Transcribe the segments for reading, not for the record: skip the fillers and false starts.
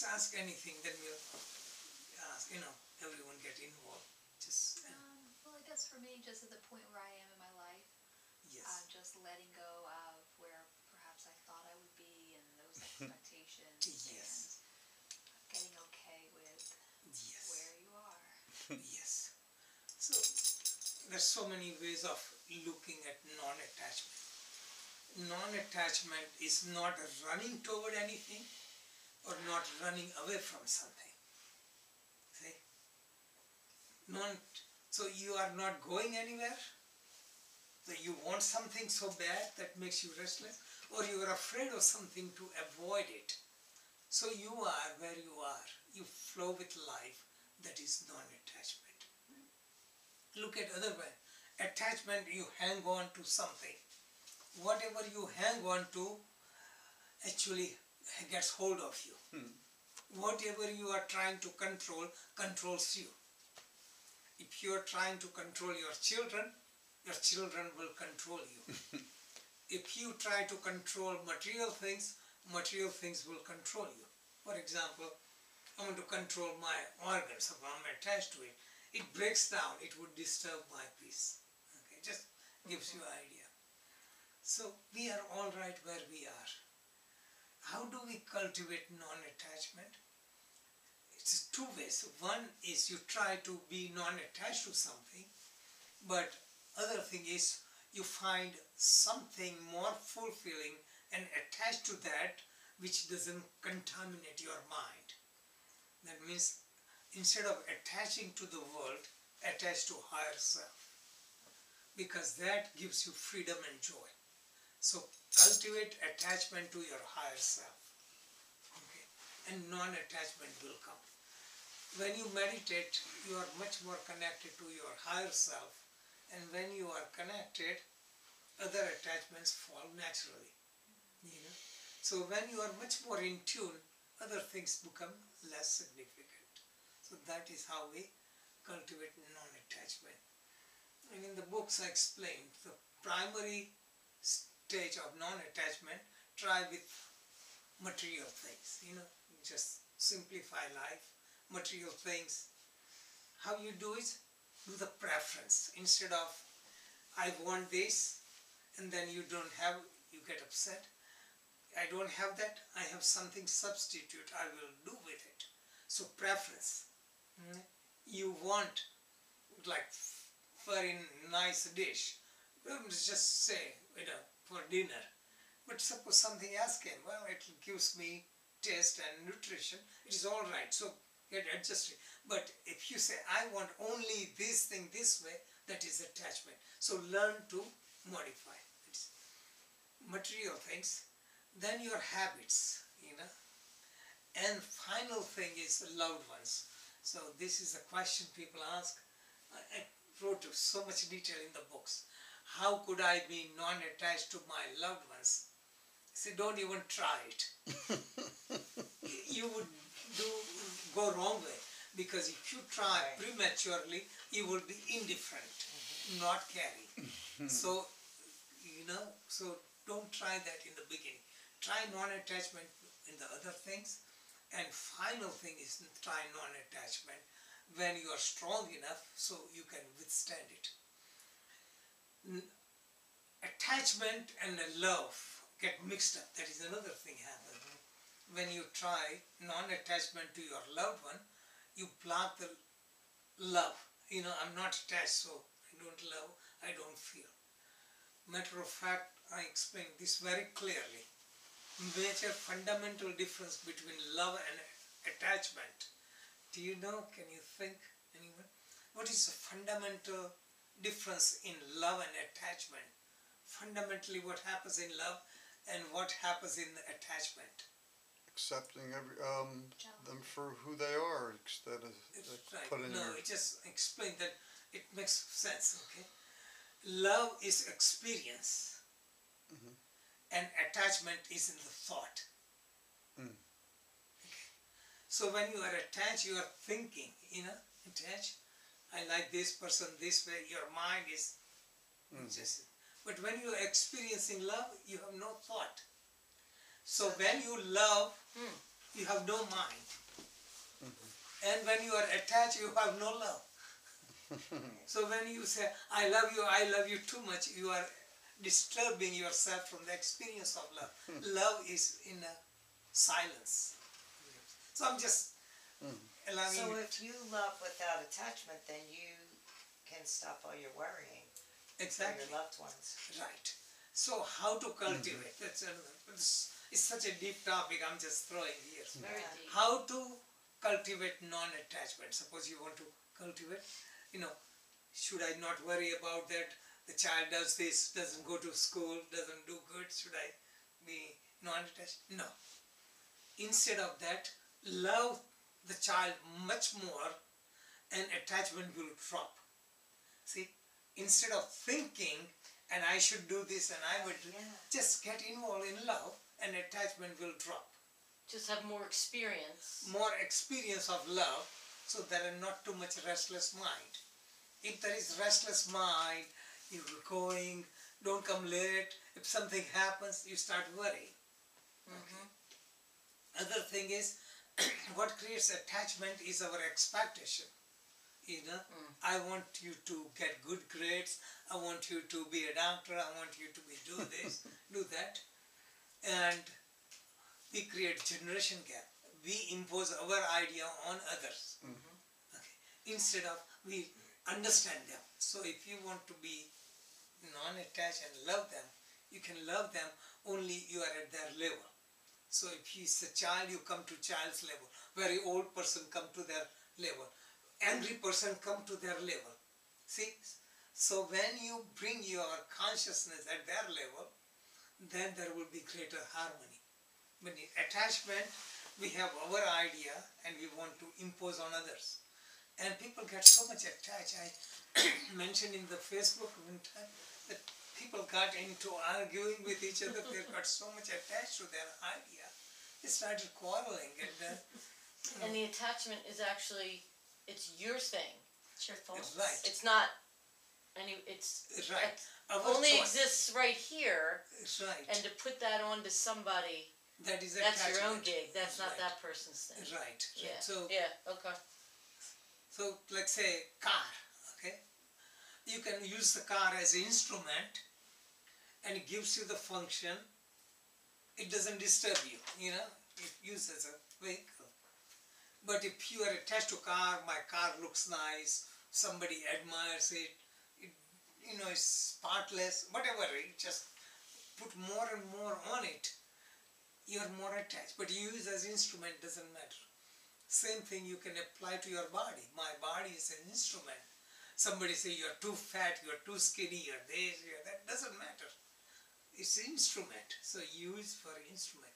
just ask anything, then we'll ask, everyone get involved. Just, well, I guess for me, just at the point where I am in my life, yes. just letting go of where perhaps I thought I would be and those expectations, Yes. and getting okay with Yes. where you are. Yes. So there's so many ways of looking at non-attachment. Non-attachment is not running toward anything or not running away from something. See? So you are not going anywhere. So you want something so bad that makes you restless, or you are afraid of something to avoid it. So you are where you are. You flow with life. That is non-attachment. Look at other way. Attachment, you hang on to something. Whatever you hang on to actually gets hold of you. Whatever you are trying to control controls you. If you are trying to control your children will control you. If you try to control material things will control you. For example, I want to control my organs, if I'm attached to it. It breaks down, it would disturb my peace. Okay, just gives you an idea. So we are all right where we are. How do we cultivate non-attachment? It's two ways. One is you try to be non-attached to something, but other thing is you find something more fulfilling and attached to that which doesn't contaminate your mind. That means instead of attaching to the world, attach to higher self, because that gives you freedom and joy. So cultivate attachment to your higher self, okay? And non-attachment will come. When you meditate, you are much more connected to your higher self, and when you are connected, other attachments fall naturally. So when you are much more in tune, other things become less significant. So that is how we cultivate non-attachment. And in the books I explained the primary stage of non-attachment. Try with material things, just simplify life, material things. How you do it? Do the preference. Instead of I want this, and then you don't have, you get upset. I don't have that, I have something substitute, I will do with it. So preference. You want like very nice dish, just say, for dinner. But suppose something else came, well, it gives me taste and nutrition, it is all right, so get adjusted. But if you say, I want only this thing this way, that is attachment. So learn to modify. It's material things. Then your habits, and final thing is loved ones. So this is a question people ask. I wrote so much detail in the books. How could I be non-attached to my loved ones? Say, don't even try it. You would go wrong way, because if you try prematurely, you will be indifferent, not caring. So, so don't try that in the beginning. Try non-attachment in the other things, and final thing is try non-attachment when you are strong enough so you can withstand it. Attachment and love get mixed up. That is another thing happens. When you try non-attachment to your loved one, you block the love. I'm not attached, so I don't love, I don't feel. Matter of fact, I explain this very clearly. Major fundamental difference between love and attachment. Do you know? Can you think, anyone? What is the fundamental difference in love and attachment? Fundamentally, what happens in love and what happens in attachment? Accepting them for who they are instead of putting. No, it just explain that it makes sense. Okay, love is experience. And attachment is in the thought. Okay. So when you are attached, you are thinking, attached. I like this person this way, your mind is just. But when you are experiencing love, you have no thought. So when you love, you have no mind. And when you are attached, you have no love. So when you say, I love you too much, you are disturbing yourself from the experience of love. Love is in a silence. So I'm just allowing So you. if you love without attachment, then you can stop all your worrying for Exactly. your loved ones. Right. So how to cultivate? It's such a deep topic I'm just throwing here. Very deep. How to cultivate non-attachment? Suppose you want to cultivate, should I not worry about that? The child does this, doesn't go to school, doesn't do good. Should I be non-attached? No. Instead of that, love the child much more and attachment will drop. See, instead of thinking, and I should do this and I would just get involved in love and attachment will drop. Just have more experience. More experience of love, so there are not too much restless mind. If there is restless mind, you're going, don't come late. If something happens, you start worrying. Okay. Other thing is, what creates attachment is our expectation. I want you to get good grades. I want you to be a doctor. I want you to do this, do that. And we create generation gap. We impose our idea on others. Okay. Instead of we understand them. So if you want to be non-attached and love them, you can love them only you are at their level. So if he's a child, you come to child's level. Very old person come to their level. Angry person come to their level. See? So when you bring your consciousness at their level, then there will be greater harmony. When in attachment, we have our idea and we want to impose on others. And people get so much attached. I mentioned in the Facebook one time that people got into arguing with each other. They got so much attached to their idea. They started quarreling. And the attachment is actually, it's your thing. It's your fault. It's right. It's not it's right. only exists right here. It's right. And to put that onto somebody, that is that's attachment. your own gig. That's not right. that person's thing. Right. Yeah. So okay. So let's say car, okay? You can use the car as an instrument and it gives you the function. It doesn't disturb you, it used as a vehicle. But if you are attached to car, my car looks nice, somebody admires it, it's spotless, whatever, you just put more and more on it, you're more attached. But you use as instrument, doesn't matter. Same thing you can apply to your body. My body is an instrument. Somebody say you're too fat, you're too skinny, you're this, you're that. Doesn't matter. It's an instrument. So use for instrument.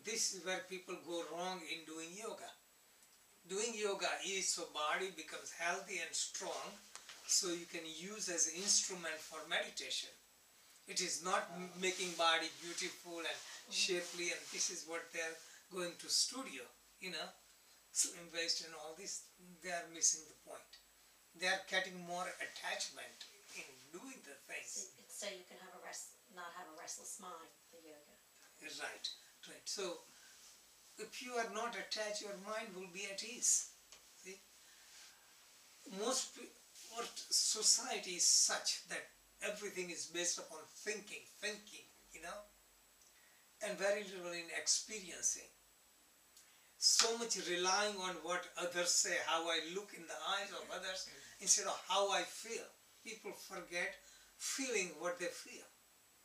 This is where people go wrong in doing yoga. Doing yoga is so body becomes healthy and strong, so you can use as an instrument for meditation. It is not making body beautiful and shapely, and this is what they're going to studio, So invest in all this, they are missing the point. They are getting more attachment in doing the things. It's so you can have not have a restless mind, the yoga. Right. So if you are not attached, your mind will be at ease. See? Our society is such that everything is based upon thinking, and very little in experiencing. So much relying on what others say, how I look in the eyes of others, instead of how I feel. People forget feeling what they feel.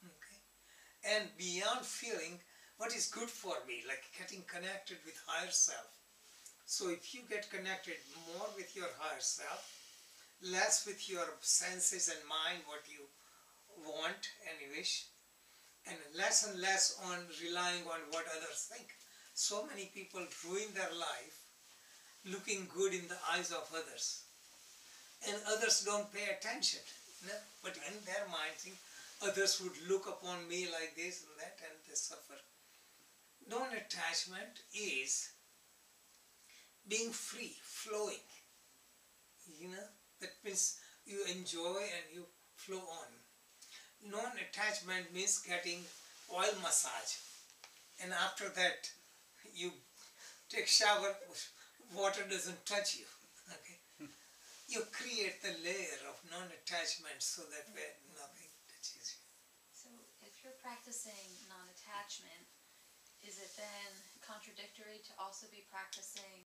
Okay? And beyond feeling, what is good for me, like getting connected with higher self. So if you get connected more with your higher self, less with your senses and mind, what you want and wish, and less on relying on what others think. So many people ruin their life looking good in the eyes of others. And others don't pay attention. But in their mind, think others would look upon me like this and that, and they suffer. Non-attachment is being free, flowing. That means you enjoy and you flow on. Non-attachment means getting oil massage. And after that, you take shower, water doesn't touch you. Okay, you create the layer of non-attachment so that where nothing touches you. So if you're practicing non-attachment, is it then contradictory to also be practicing